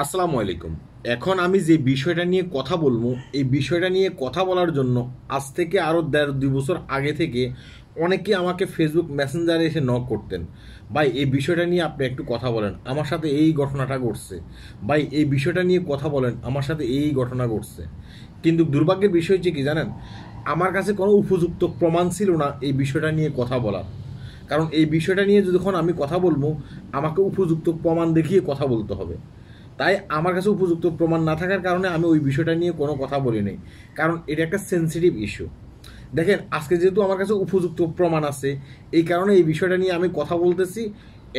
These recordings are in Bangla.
আসসালামু আলাইকুম। এখন আমি যে বিষয়টা নিয়ে কথা বলবো, এই বিষয়টা নিয়ে কথা বলার জন্য আজ থেকে আরও 1.5-2 বছর আগে থেকে অনেকে আমাকে ফেসবুক মেসেঞ্জারে এসে নক করতেন। ভাই, এই বিষয়টা নিয়ে আপনি একটু কথা বলেন, আমার সাথে এই ঘটনাটা ঘটছে। ভাই, এই বিষয়টা নিয়ে কথা বলেন, আমার সাথে এই ঘটনা ঘটছে। কিন্তু দুর্ভাগ্যের বিষয় হচ্ছে কি জানেন, আমার কাছে কোনো উপযুক্ত প্রমাণ ছিল না এই বিষয়টা নিয়ে কথা বলার। কারণ এই বিষয়টা নিয়ে যখন আমি কথা বলবো, আমাকে উপযুক্ত প্রমাণ দেখিয়ে কথা বলতে হবে। তাই আমার কাছে উপযুক্ত প্রমাণ না থাকার কারণে আমি ওই বিষয়টা নিয়ে কোনো কথা বলি নাই। কারণ এটা একটা সেন্সিটিভ ইস্যু। দেখেন, আজকে যেহেতু আমার কাছে উপযুক্ত প্রমাণ আছে, এই কারণে এই বিষয়টা নিয়ে আমি কথা বলতেছি।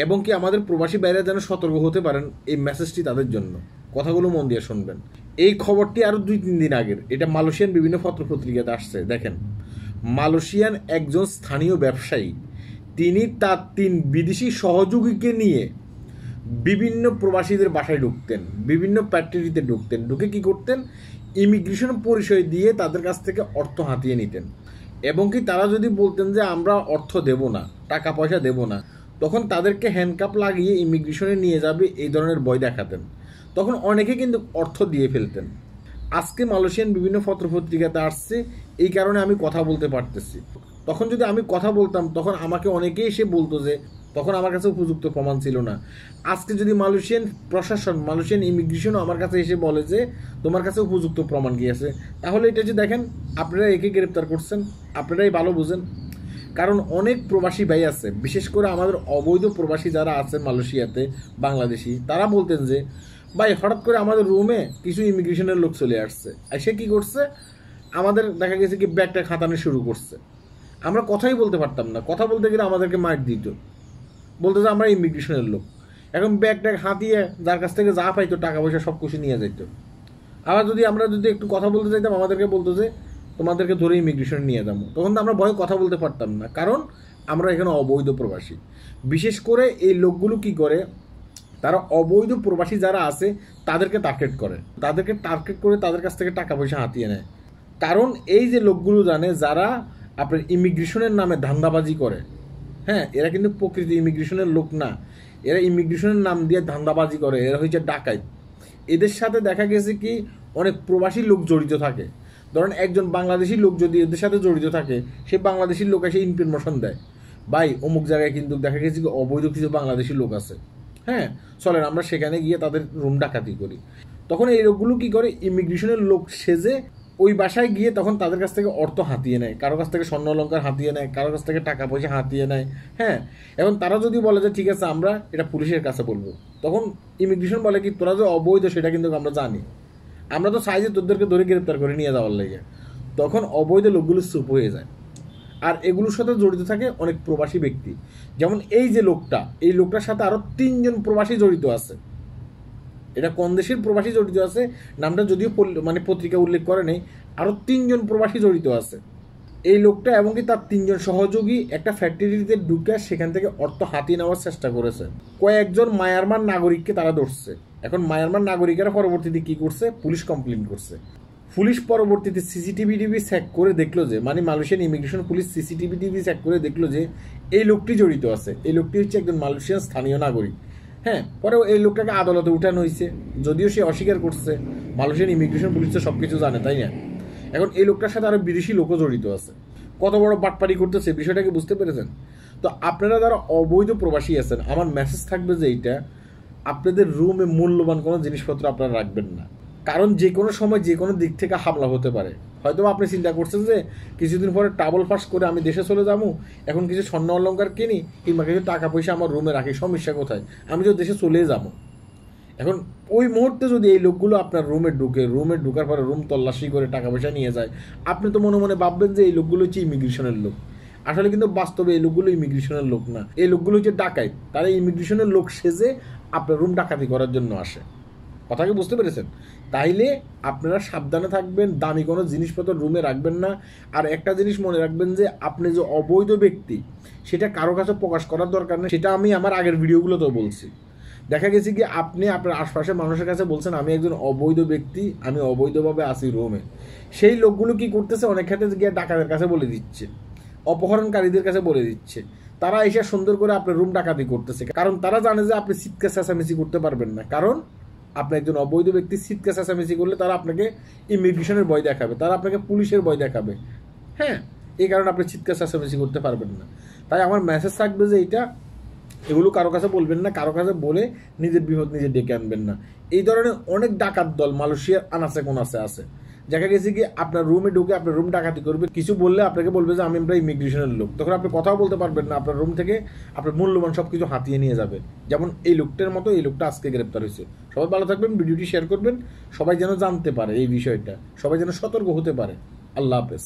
এবং কি আমাদের প্রবাসী বাইরে যেন সতর্ক হতে পারেন, এই মেসেজটি তাদের জন্য। কথাগুলো মন দিয়ে শুনবেন। এই খবরটি আরও 2-3 দিন আগের, এটা মালয়েশিয়ান বিভিন্ন পত্রপত্রিকাতে আসছে। দেখেন, মালয়েশিয়ান একজন স্থানীয় ব্যবসায়ী, তিনি তার 3 বিদেশি সহযোগীকে নিয়ে বিভিন্ন প্রবাসীদের বাসায় ঢুকতেন, বিভিন্ন ফ্যাক্টরিতে ঢুকতেন, ঢুকে কি করতেন, ইমিগ্রেশন পরিচয় দিয়ে তাদের কাছ থেকে অর্থ হাতিয়ে নিতেন। এবং কি তারা যদি বলতেন যে আমরা অর্থ দেব না, টাকা পয়সা দেব না, তখন তাদেরকে হ্যান্ডকাপ লাগিয়ে ইমিগ্রেশনে নিয়ে যাবে, এই ধরনের ভয় দেখাতেন। তখন অনেকে কিন্তু অর্থ দিয়ে ফেলতেন। আজকে মালয়েশিয়ান বিভিন্ন পত্রপত্রিকাতে আসছে, এই কারণে আমি কথা বলতে পারতেছি। তখন যদি আমি কথা বলতাম, তখন আমাকে অনেকেই এসে বলতো যে তখন আমার কাছে উপযুক্ত প্রমাণ ছিল না। আজকে যদি মালয়েশিয়ান প্রশাসন, মালয়েশিয়ান ইমিগ্রেশনও আমার কাছে এসে বলে যে তোমার কাছে উপযুক্ত প্রমাণ কি আছে, তাহলে এটা যে দেখেন, আপনারা একে গ্রেপ্তার করছেন, আপনারাই ভালো বুঝেন। কারণ অনেক প্রবাসী ভাই আছে, বিশেষ করে আমাদের অবৈধ প্রবাসী যারা আছে মালয়েশিয়াতে, বাংলাদেশি, তারা বলতেন যে ভাই, হঠাৎ করে আমাদের রুমে কিছু ইমিগ্রেশনের লোক চলে আসছে, আর সে কি করছে, আমাদের দেখা গেছে কি ব্যাগটা খাতানো শুরু করছে। আমরা কথাই বলতে পারতাম না, কথা বলতে গেলে আমাদেরকে মার দিত, বলতো যে আমরা ইমিগ্রেশনের লোক। এখন ব্যাগ ট্যাগ হাতিয়ে যার কাছ থেকে যা পাইতো টাকা পয়সা সব কিছু নিয়ে যেত। আবার আমরা যদি একটু কথা বলতে চাইতাম, আমাদেরকে বলতো যে তোমাদেরকে ধরে ইমিগ্রেশনে নিয়ে যাবো। তখন তো আমরা ভয়ে কথা বলতে পারতাম না, কারণ আমরা এখানে অবৈধ প্রবাসী। বিশেষ করে এই লোকগুলো কি করে, তারা অবৈধ প্রবাসী যারা আছে তাদেরকে টার্গেট করে, তাদের কাছ থেকে টাকা পয়সা হাতিয়ে নেয়। কারণ এই যে লোকগুলো জানে, যারা আপনার ইমিগ্রেশনের নামে ধান্দাবাজি করে, হ্যাঁ, এরা কিন্তু প্রকৃতি ইমিগ্রেশনের লোক না, এরা ইমিগ্রেশনের নাম দিয়ে ধান্দাবাজি করে, এরা হচ্ছে ডাকাত। এদের সাথে দেখা গেছে কি অনেক প্রবাসী লোক জড়িত থাকে। ধরেন একজন বাংলাদেশি লোক যদি এদের সাথে জড়িত থাকে, সে বাংলাদেশি লোক এসে ইনফরমেশন দেয়, ভাই অমুক জায়গায় কিন্তু দেখা গেছে কি অবৈধ কিছু বাংলাদেশি লোক আছে, হ্যাঁ চলেন আমরা সেখানে গিয়ে তাদের রুম ডাকাতি করি। তখন এই লোকগুলো কি করে, ইমিগ্রেশনের লোক সেজে ওই বাসায় গিয়ে তখন তাদের কাছ থেকে অর্থ হাতিয়ে নেয়, কারো কাছ থেকে স্বর্ণ অলঙ্কার হাতিয়ে নেয়, কারো কাছ থেকে টাকা পয়সা হাতিয়ে নেয়। হ্যাঁ, এখন তারা যদি বলে যে ঠিক আছে আমরা এটা পুলিশের কাছে বলবো, তখন ইমিগ্রেশন বলে কি তোরা যে অবৈধ সেটা কিন্তু আমরা জানি, আমরা তো চাই যে তোদেরকে ধরে গ্রেপ্তার করে নিয়ে যাওয়ার লেগে। তখন অবৈধ লোকগুলো চুপ হয়ে যায়। আর এগুলোর সাথে জড়িত থাকে অনেক প্রবাসী ব্যক্তি। যেমন এই যে লোকটা, এই লোকটার সাথে আরো 3জন প্রবাসী জড়িত আছে। এটা কোন দেশের প্রবাসী জড়িত আছে নামটা যদিও মানে পত্রিকা উল্লেখ করে নেই, আরো 3জন প্রবাসী জড়িত আছে। এই লোকটা এবং কি তার 3জন সহযোগী একটা ফ্যাক্টরিতে ঢুকে সেখান থেকে অর্থ হাতিয়ে নেওয়ার চেষ্টা করেছে। কয়েকজন মায়ানমার নাগরিককে তারা ধরছে। এখন মায়ানমার নাগরিকেরা পরবর্তীতে কি করছে, পুলিশ কমপ্লেন করছে। পুলিশ পরবর্তীতে সিসিটিভি চেক করে দেখলো যে, মানে Malaysian immigration police CCTV check করে দেখলো যে এই লোকটি জড়িত আছে। এই লোকটি হচ্ছে একজন মালয়েশিয়ান স্থানীয় নাগরিক। হ্যাঁ, পরে এই লোকটাকে আদালতে উঠানো হয়েছে, যদিও সে অস্বীকার করছে। মালয়েশিয়ান ইমিগ্রেশন পুলিশ তো সবকিছু জানে, তাই না? এখন এই লোকটার সাথে আরো বিদেশি লোকও জড়িত আছে। কত বড় বাটপারি করতেছে, বিষয়টাকে বুঝতে পেরেছেন? তো আপনারা যারা অবৈধ প্রবাসী আছেন, আমার মেসেজ থাকবে যে এইটা, আপনাদের রুমে মূল্যবান কোনো জিনিসপত্র আপনারা রাখবেন না। কারণ যে কোনো সময় যে কোনো দিক থেকে হামলা হতে পারে। হয়তো আপনি চিন্তা করছেন যে কিছুদিন পরে টাবল ফাঁস করে আমি দেশে চলে যাবো, এখন কিছু স্বর্ণ অলঙ্কার কিনি কিংবা কিছু টাকা পয়সা আমার রুমে রাখি, সমস্যা কোথায়, আমি তো দেশে চলে যাবো। এখন ওই মুহূর্তে যদি এই লোকগুলো আপনার রুমে ঢুকার পরে রুম তল্লাশি করে টাকা পয়সা নিয়ে যায়, আপনি তো মনে মনে ভাববেন যে এই লোকগুলো হচ্ছে ইমিগ্রেশনের লোক। আসলে কিন্তু বাস্তবে এই লোকগুলো ইমিগ্রেশনের লোক না, এই লোকগুলো হচ্ছে ডাকাত। তারা ইমিগ্রেশনের লোক সেজে আপনার রুম ডাকাতি করার জন্য আসে। কথাকে বুঝতে পেরেছেন? তাইলে আপনারা সাবধানে থাকবেন, দামি কোনো জিনিসপত্র রুমে রাখবেন না। আর একটা জিনিস মনে রাখবেন যে আপনি যে অবৈধ ব্যক্তি, সেটা কারো কাছে প্রকাশ করার দরকার নেই। সেটা আমি আমার আগের ভিডিওগুলোতেও বলছি। দেখা গেছে কি আপনি আপনার আশপাশের মানুষের কাছে বলছেন আমি একজন অবৈধ ব্যক্তি, আমি অবৈধভাবে আসি রুমে। সেই লোকগুলো কি করতেছে, অনেক ক্ষেত্রে গিয়ে ডাকাতের কাছে বলে দিচ্ছে, অপহরণকারীদের কাছে বলে দিচ্ছে। তারা এসে সুন্দর করে আপনার রুম ডাকাতি করতেছে, কারণ তারা জানে যে আপনি চিৎকার চেঁচামেচি করতে পারবেন না, কারণ আপনি একজন অবৈধ ব্যক্তি চিৎকার চেঁচামেচি করলে তারা আপনাকে ইমিগ্রেশনের ভয় দেখাবে, তারা আপনাকে পুলিশের ভয় দেখাবে। হ্যাঁ, এই কারণে আপনি চিৎকার চেঁচামেচি করতে পারবেন না। তাই আমার মেসেজ থাকবে যে এগুলো কারো কাছে বলবেন না, কারো কাছে বলে নিজের বিপদ নিজে ডেকে আনবেন না। এই ধরনের অনেক ডাকাত দল মালয়েশিয়ার আনাচে কোনাচে আছে। দেখা গেছে কি আপনার রুমে ঢুকে আপনার রুম ডাকাতি করবে, কিছু বললে আপনাকে বলবে যে আমরা ইমিগ্রেশনের লোক, তখন আপনি কথাও বলতে পারবেন না, আপনার রুম থেকে আপনার মূল্যবান সব কিছু হাতিয়ে নিয়ে যাবে। যেমন এই লোকটার মতো, এই লোকটা আজকে গ্রেপ্তার হয়েছে। সবাই ভালো থাকবেন, ভিডিওটি শেয়ার করবেন, সবাই যেন জানতে পারে এই বিষয়টা, সবাই যেন সতর্ক হতে পারে। আল্লাহ হাফেজ।